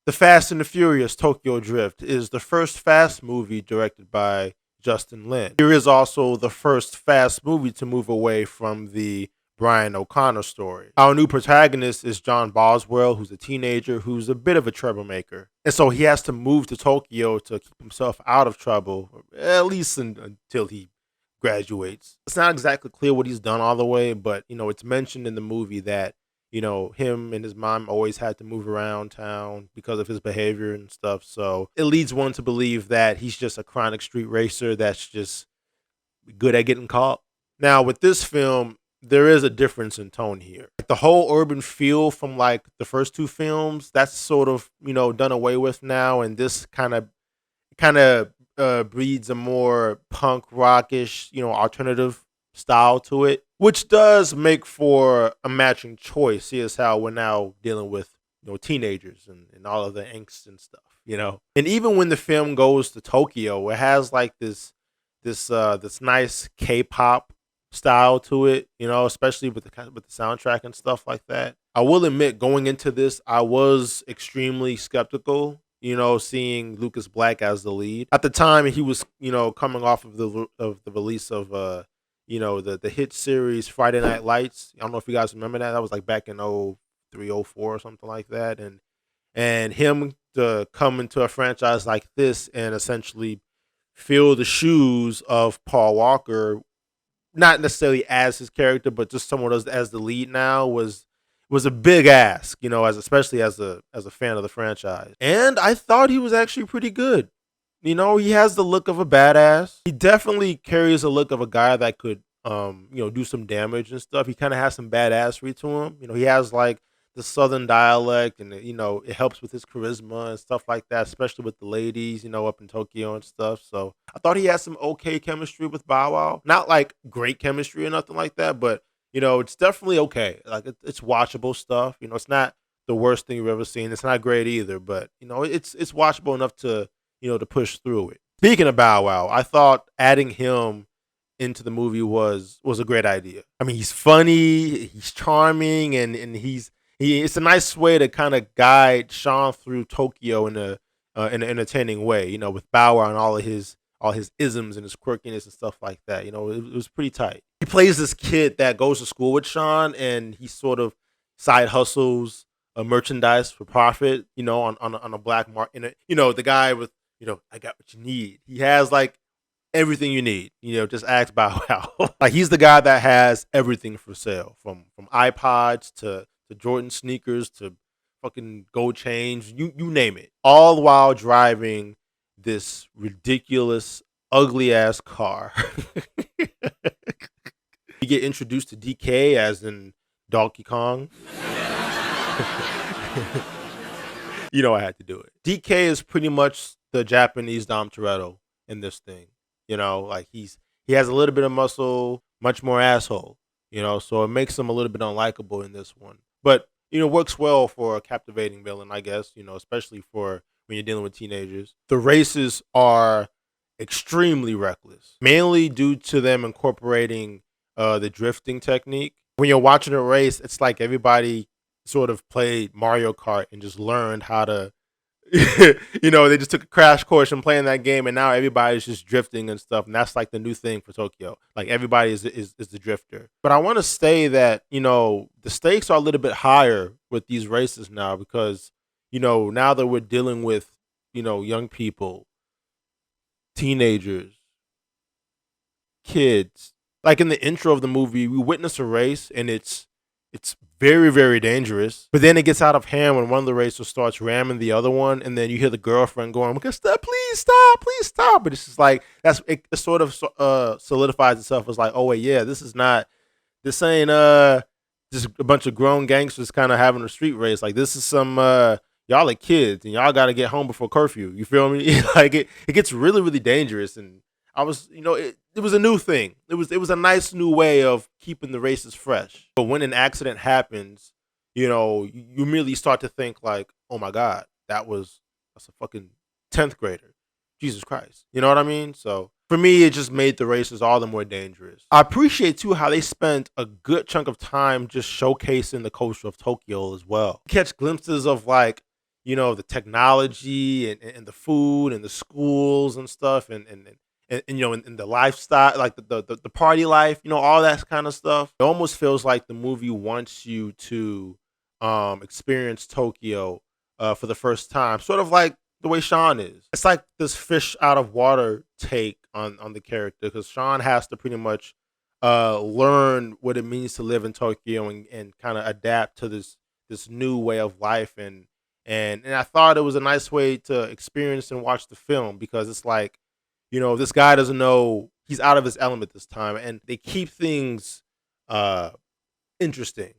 The Fast and the Furious Tokyo Drift is the first Fast movie directed by Justin Lin. Here is also the first Fast movie to move away from the Brian O'Connor story. Our new protagonist is John Boswell, who's a teenager who's a bit of a troublemaker. And so he has to move to Tokyo to keep himself out of trouble, at least until he graduates. It's not exactly clear what he's done all the way, but it's mentioned in the movie that him and his mom always had to move around town because of his behavior and stuff. So it leads one to believe that he's just a chronic street racer that's just good at getting caught. Now, with this film, there is a difference in tone here. The whole urban feel from like the first two films, that's sort of, done away with now. And this kind of breeds a more punk rockish, alternative style to it, which does make for a matching choice. Here's how we're now dealing with teenagers and all of the angst and stuff. And even when the film goes to Tokyo, it has like this nice K-pop style to it, especially with the soundtrack and stuff like that. I will admit, going into this, I was extremely skeptical. Seeing Lucas Black as the lead at the time, he was coming off of the release of the hit series Friday Night Lights. I don't know if you guys remember that. That was like back in 03, 04 or something like that. And him to come into a franchise like this and essentially fill the shoes of Paul Walker, not necessarily as his character, but just someone as the lead now was a big ask, especially as a fan of the franchise. And I thought he was actually pretty good. He has the look of a badass. He definitely carries a look of a guy that could do some damage and stuff. He kind of has some badassery to him. He has like the southern dialect, and it helps with his charisma and stuff like that, especially with the ladies, up in Tokyo and stuff. So I thought he had some okay chemistry with Bow Wow. Not like great chemistry or nothing like that, but it's definitely okay. Like it's watchable stuff. It's not the worst thing you've ever seen. It's not great either, but it's watchable enough to to push through it. Speaking of Bow Wow, I thought adding him into the movie was a great idea. I mean, he's funny, he's charming, and it's a nice way to kind of guide Sean through Tokyo in an entertaining way. With Bow Wow and all his isms and his quirkiness and stuff like that. It was pretty tight. He plays this kid that goes to school with Sean, and he sort of side hustles merchandise for profit. On a black market. The guy with I got what you need. He has like everything you need. Just ask Bow Wow. Like he's the guy that has everything for sale, from iPods to Jordan sneakers to fucking gold chains. You name it. All while driving this ridiculous, ugly ass car. You get introduced to DK as in Donkey Kong. I had to do it. DK is pretty much the Japanese Dom Toretto in this thing. Like he has a little bit of muscle, much more asshole. So it makes him a little bit unlikable in this one. But works well for a captivating villain, I guess. Especially for when you're dealing with teenagers. The races are extremely reckless, mainly due to them incorporating the drifting technique. When you're watching a race, it's like everybody sort of played Mario Kart and just learned how to, they just took a crash course in playing that game, and now everybody's just drifting and stuff. And that's like the new thing for Tokyo. Like everybody is the drifter. But I want to say that, the stakes are a little bit higher with these races now because, now that we're dealing with, young people, teenagers, kids. Like in the intro of the movie, we witness a race, and it's very, very dangerous. But then it gets out of hand when one of the racers starts ramming the other one, and then you hear the girlfriend going, "Stop, please stop!" But it's just like it sort of solidifies itself as like, oh wait, yeah, this ain't just a bunch of grown gangsters kind of having a street race. Like this is some y'all are kids, and y'all got to get home before curfew. You feel me? Like it gets really, really dangerous. And I was, it was a new thing. It was a nice new way of keeping the races fresh. But when an accident happens, you immediately start to think like, oh my God, that's a fucking 10th grader. Jesus Christ. You know what I mean? So for me, it just made the races all the more dangerous. I appreciate too how they spent a good chunk of time just showcasing the culture of Tokyo as well. Catch glimpses of like, the technology and the food and the schools and stuff and and the lifestyle, like the party life, all that kind of stuff. It almost feels like the movie wants you to experience Tokyo for the first time, sort of like the way Sean is. It's like this fish out of water take on the character, because Sean has to pretty much learn what it means to live in Tokyo and kind of adapt to this new way of life. And I thought it was a nice way to experience and watch the film, because it's like, this guy doesn't know, he's out of his element this time, and they keep things uh interesting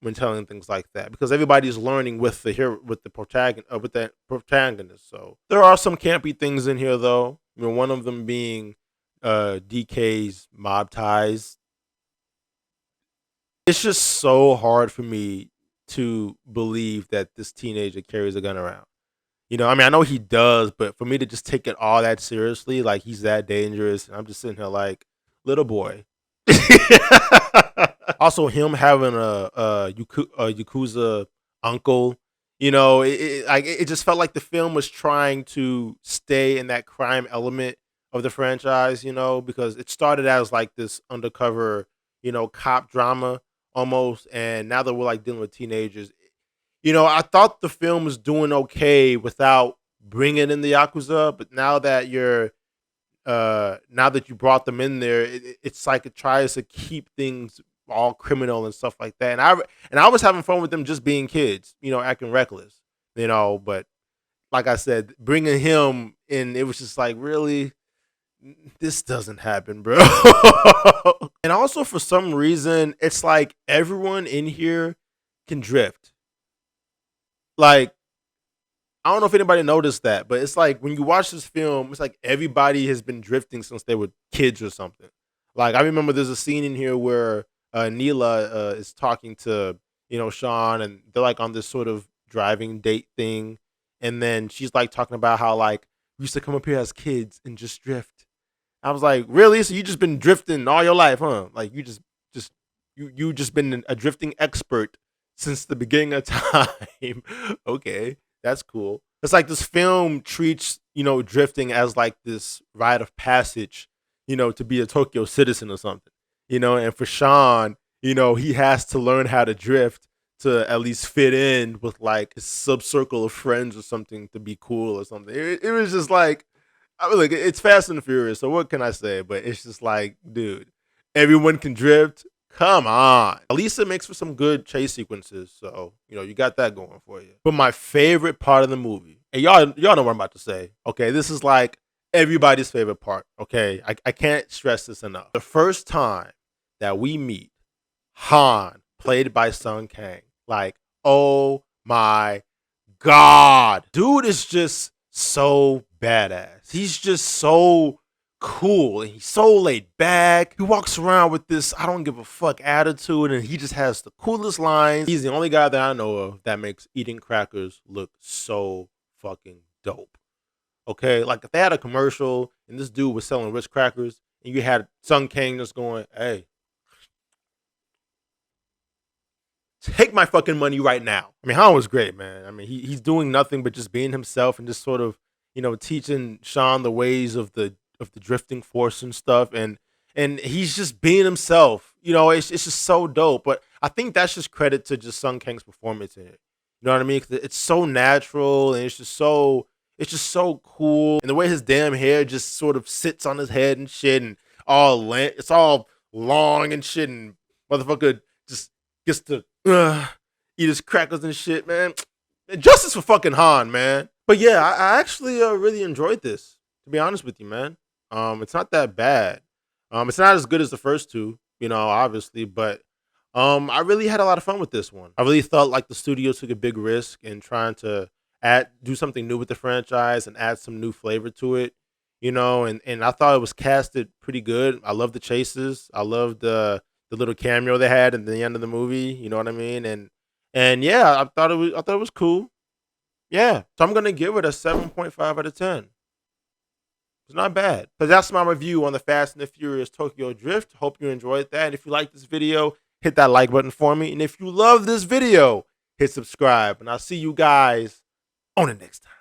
when telling things like that, because everybody's learning with the hero, with the protagonist, with that protagonist. So there are some campy things in here, though. One of them being DK's mob ties. It's just so hard for me to believe that this teenager carries a gun around. I mean, I know he does, but for me to just take it all that seriously, like he's that dangerous, and I'm just sitting here like, little boy. Also, him having a yakuza uncle, it just felt like the film was trying to stay in that crime element of the franchise, because it started as like this undercover, cop drama almost, and now that we're like dealing with teenagers, I thought the film was doing okay without bringing in the yakuza, but now that you brought them in there, it's like it tries to keep things all criminal and stuff like that. And I was having fun with them just being kids, acting reckless, But like I said, bringing him in, it was just like, really, this doesn't happen, bro. And also, for some reason, it's like everyone in here can drift. Like, I don't know if anybody noticed that, but it's like when you watch this film, it's like everybody has been drifting since they were kids or something. Like, I remember there's a scene in here where Neela is talking to Sean, and they're like on this sort of driving date thing, and then she's like talking about how like we used to come up here as kids and just drift. I was like, really? So you just been drifting all your life, huh? Like you just been a drifting expert since the beginning of time. Okay, that's cool. It's like this film treats, drifting as like this rite of passage, to be a Tokyo citizen or something. And for Sean, he has to learn how to drift to at least fit in with like his sub circle of friends or something, to be cool or something. It was just like, I mean, like, it's Fast and Furious, so what can I say? But it's just like, dude, everyone can drift. Come on. At least it makes for some good chase sequences. So, you got that going for you. But my favorite part of the movie, and y'all know what I'm about to say. Okay, this is like everybody's favorite part. Okay. I can't stress this enough. The first time that we meet Han, played by Sung Kang, like, oh my God. Dude is just so badass. He's just so cool, and he's so laid back. He walks around with this I don't give a fuck attitude, and he just has the coolest lines. He's the only guy that I know of that makes eating crackers look so fucking dope. Okay, like if they had a commercial and this dude was selling Ritz crackers, and you had Sung Kang just going, "Hey, take my fucking money right now." I mean, Han was great, man. I mean, he's doing nothing but just being himself and just sort of, teaching Sean the ways of the drifting force and stuff, and he's just being himself. It's just so dope. But I think that's just credit to just Sung Kang's performance in it. You know what I mean? 'Cause it's so natural, and it's just so cool, and the way his damn hair just sort of sits on his head and shit, and it's all long and shit, and motherfucker just gets to eat his crackers and shit, man. Justice for fucking Han, man. But yeah, I actually really enjoyed this. To be honest with you, man, it's not that bad. It's not as good as the first two, obviously, but I really had a lot of fun with this one. I really felt like the studio took a big risk in trying to do something new with the franchise and add some new flavor to it, and I thought it was casted pretty good. I love the chases. I loved the little cameo they had at the end of the movie. You know what I mean? And yeah, I thought it was cool. Yeah, so I'm gonna give it a 7.5 out of 10. It's not bad. But that's my review on the Fast and the Furious Tokyo Drift. Hope you enjoyed that. And if you like this video, hit that like button for me. And if you love this video, hit subscribe. And I'll see you guys On the next time.